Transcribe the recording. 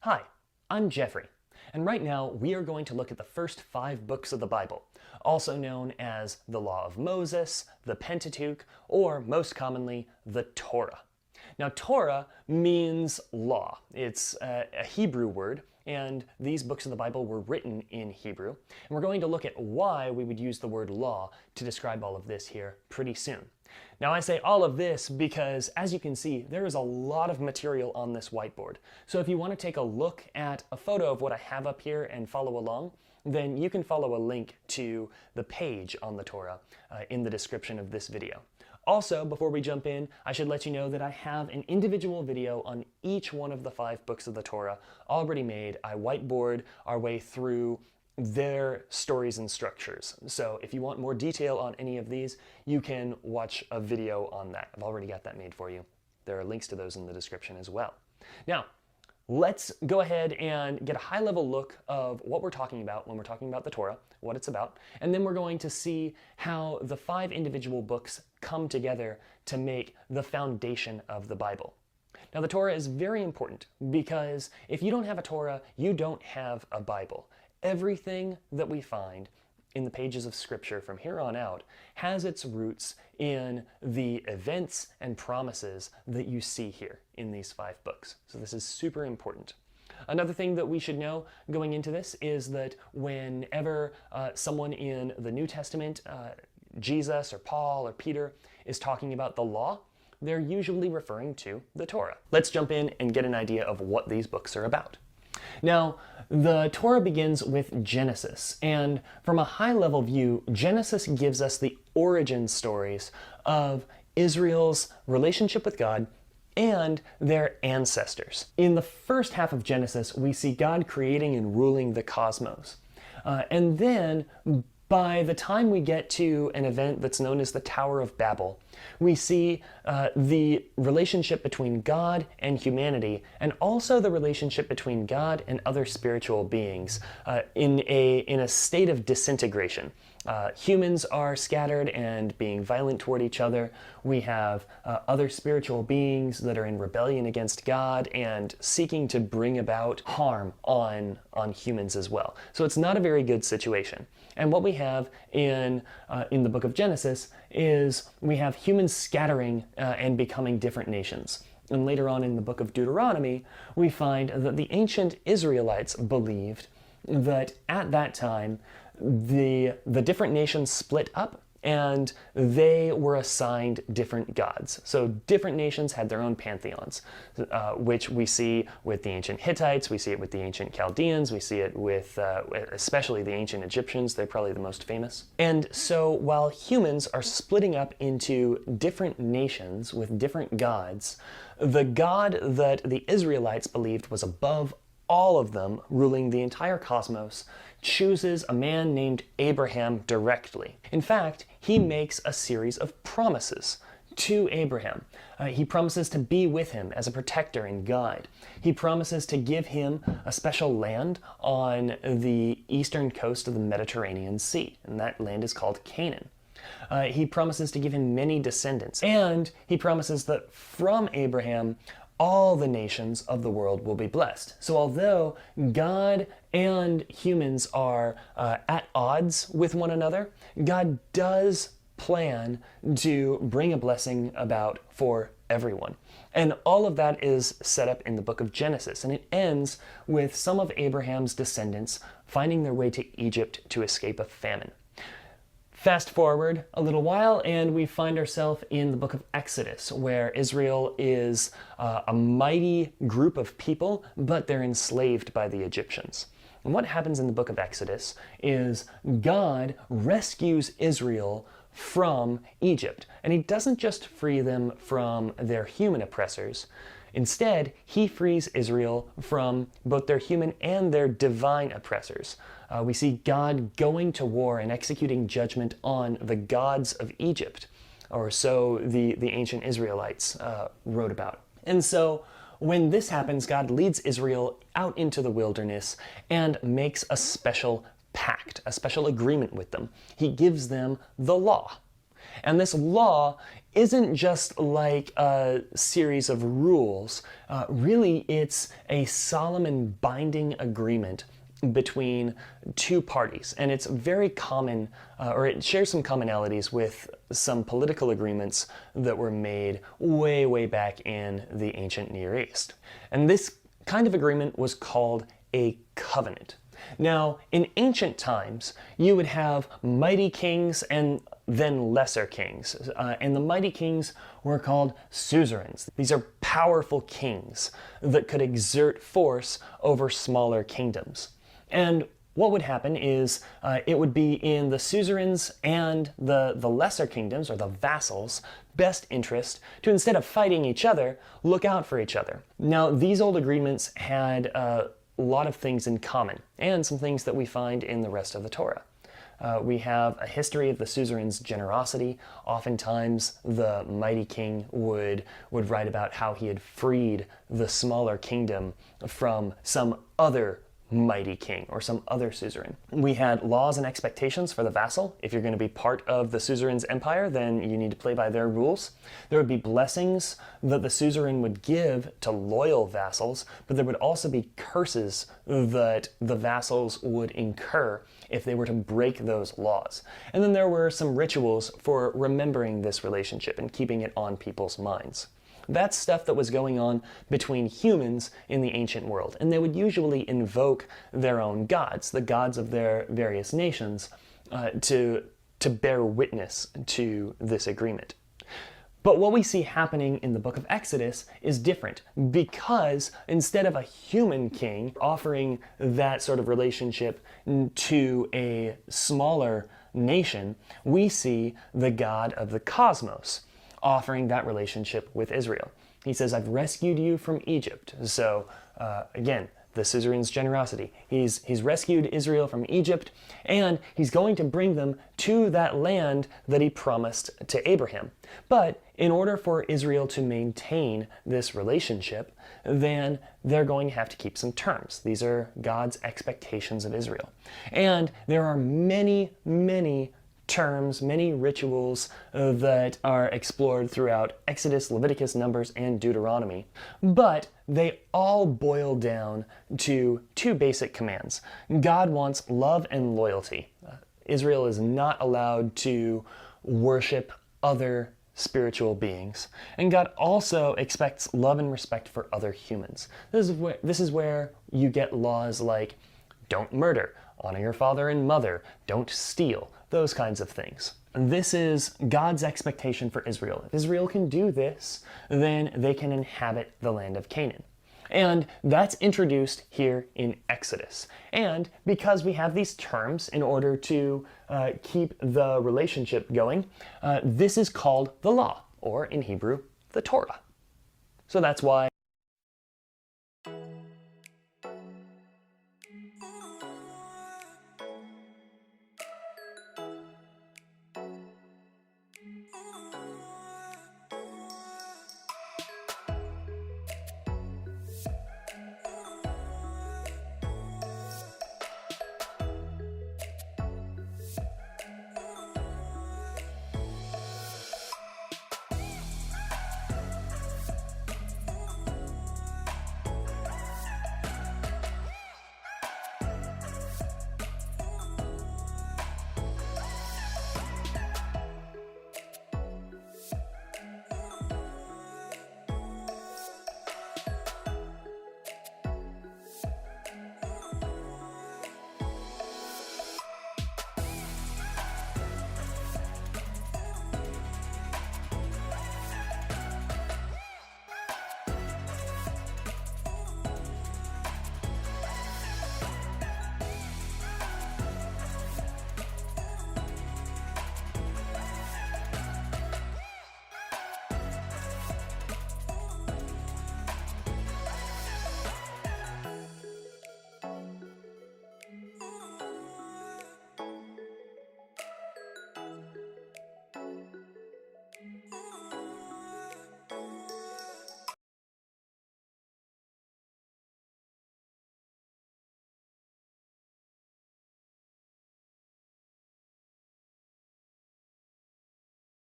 Hi, I'm Jeffrey, and right now we are going to look at the first 5 books of the Bible, also known as the Law of Moses, the Pentateuch, or most commonly, the Torah. Now, Torah means law. It's a Hebrew word, and these books of the Bible were written in Hebrew. And we're going to look at why we would use the word law to describe all of this here pretty soon. Now, I say all of this because, as you can see, there is a lot of material on this whiteboard. So if you want to take a look at a photo of what I have up here and follow along, then you can follow a link to the page on the Torah in the description of this video. Also, before we jump in, I should let you know that I have an individual video on each one of the 5 books of the Torah already made. I whiteboard our way through their stories and structures. So if you want more detail on any of these, you can watch a video on that. I've already got that made for you. There are links to those in the description as well. Now, let's go ahead and get a high-level look of what we're talking about when we're talking about the Torah, what it's about, and then we're going to see how the 5 individual books come together to make the foundation of the Bible. Now, the Torah is very important because if you don't have a Torah, you don't have a Bible. Everything that we find in the pages of Scripture from here on out has its roots in the events and promises that you see here in these 5 books. So this is super important. Another thing that we should know going into this is that whenever someone in the New Testament, Jesus or Paul or Peter, is talking about the law, they're usually referring to the Torah. Let's jump in and get an idea of what these books are about. Now, the Torah begins with Genesis, and from a high-level view, Genesis gives us the origin stories of Israel's relationship with God and their ancestors. In the first half of Genesis, we see God creating and ruling the cosmos. And then, by the time we get to an event that's known as the Tower of Babel, we see the relationship between God and humanity, and also the relationship between God and other spiritual beings in a state of disintegration. Humans are scattered and being violent toward each other. We have other spiritual beings that are in rebellion against God and seeking to bring about harm on humans as well. So it's not a very good situation. And what we have in the book of Genesis is we have humans scattering and becoming different nations. And later on in the book of Deuteronomy, we find that the ancient Israelites believed that at that time, the different nations split up and they were assigned different gods. So different nations had their own pantheons, which we see with the ancient Hittites, we see it with the ancient Chaldeans, we see it with especially the ancient Egyptians. They're probably the most famous. And so while humans are splitting up into different nations with different gods, the God that the Israelites believed was above all of them, ruling the entire cosmos, chooses a man named Abraham directly. In fact, he makes a series of promises to Abraham. He promises to be with him as a protector and guide. He promises to give him a special land on the eastern coast of the Mediterranean Sea, and that land is called Canaan. He promises to give him many descendants, and he promises that from Abraham, all the nations of the world will be blessed. So although God and humans are at odds with one another, God does plan to bring a blessing about for everyone. And all of that is set up in the book of Genesis, and it ends with some of Abraham's descendants finding their way to Egypt to escape a famine. Fast forward a little while, and we find ourselves in the book of Exodus, where Israel is a mighty group of people, but they're enslaved by the Egyptians. And what happens in the book of Exodus is God rescues Israel from Egypt. And he doesn't just free them from their human oppressors. Instead, he frees Israel from both their human and their divine oppressors. We see God going to war and executing judgment on the gods of Egypt, or so the ancient Israelites wrote about. And so when this happens, God leads Israel out into the wilderness and makes a special pact, a special agreement with them. He gives them the law. And this law isn't just like a series of rules. Really, it's a solemn and binding agreement between two parties. And it's very common, or it shares some commonalities with some political agreements that were made way, way back in the ancient Near East. And this kind of agreement was called a covenant. Now, in ancient times, you would have mighty kings and then lesser kings. And the mighty kings were called suzerains. These are powerful kings that could exert force over smaller kingdoms. And what would happen is it would be in the suzerains and the lesser kingdoms, or the vassals' best interest to, instead of fighting each other, look out for each other. Now, these old agreements had a lot of things in common, and some things that we find in the rest of the Torah. We have a history of the suzerain's generosity. Oftentimes, the mighty king would write about how he had freed the smaller kingdom from some other mighty king or some other suzerain. We had laws and expectations for the vassal. If you're going to be part of the suzerain's empire, then you need to play by their rules. There would be blessings that the suzerain would give to loyal vassals, but there would also be curses that the vassals would incur if they were to break those laws. And then there were some rituals for remembering this relationship and keeping it on people's minds. That's stuff that was going on between humans in the ancient world, and they would usually invoke their own gods, the gods of their various nations, to bear witness to this agreement. But what we see happening in the book of Exodus is different, because instead of a human king offering that sort of relationship to a smaller nation, we see the God of the cosmos offering that relationship with Israel. He says, I've rescued you from Egypt. So again, the suzerain's generosity. He's rescued Israel from Egypt, and he's going to bring them to that land that he promised to Abraham. But in order for Israel to maintain this relationship, then they're going to have to keep some terms. These are God's expectations of Israel. And there are many, many terms, many rituals that are explored throughout Exodus, Leviticus, Numbers, and Deuteronomy. But they all boil down to two basic commands. God wants love and loyalty. Israel is not allowed to worship other spiritual beings. And God also expects love and respect for other humans. This is where you get laws like don't murder, honor your father and mother, don't steal, those kinds of things. This is God's expectation for Israel. If Israel can do this, then they can inhabit the land of Canaan. And that's introduced here in Exodus. And because we have these terms in order to keep the relationship going, this is called the law, or in Hebrew, the Torah. So that's why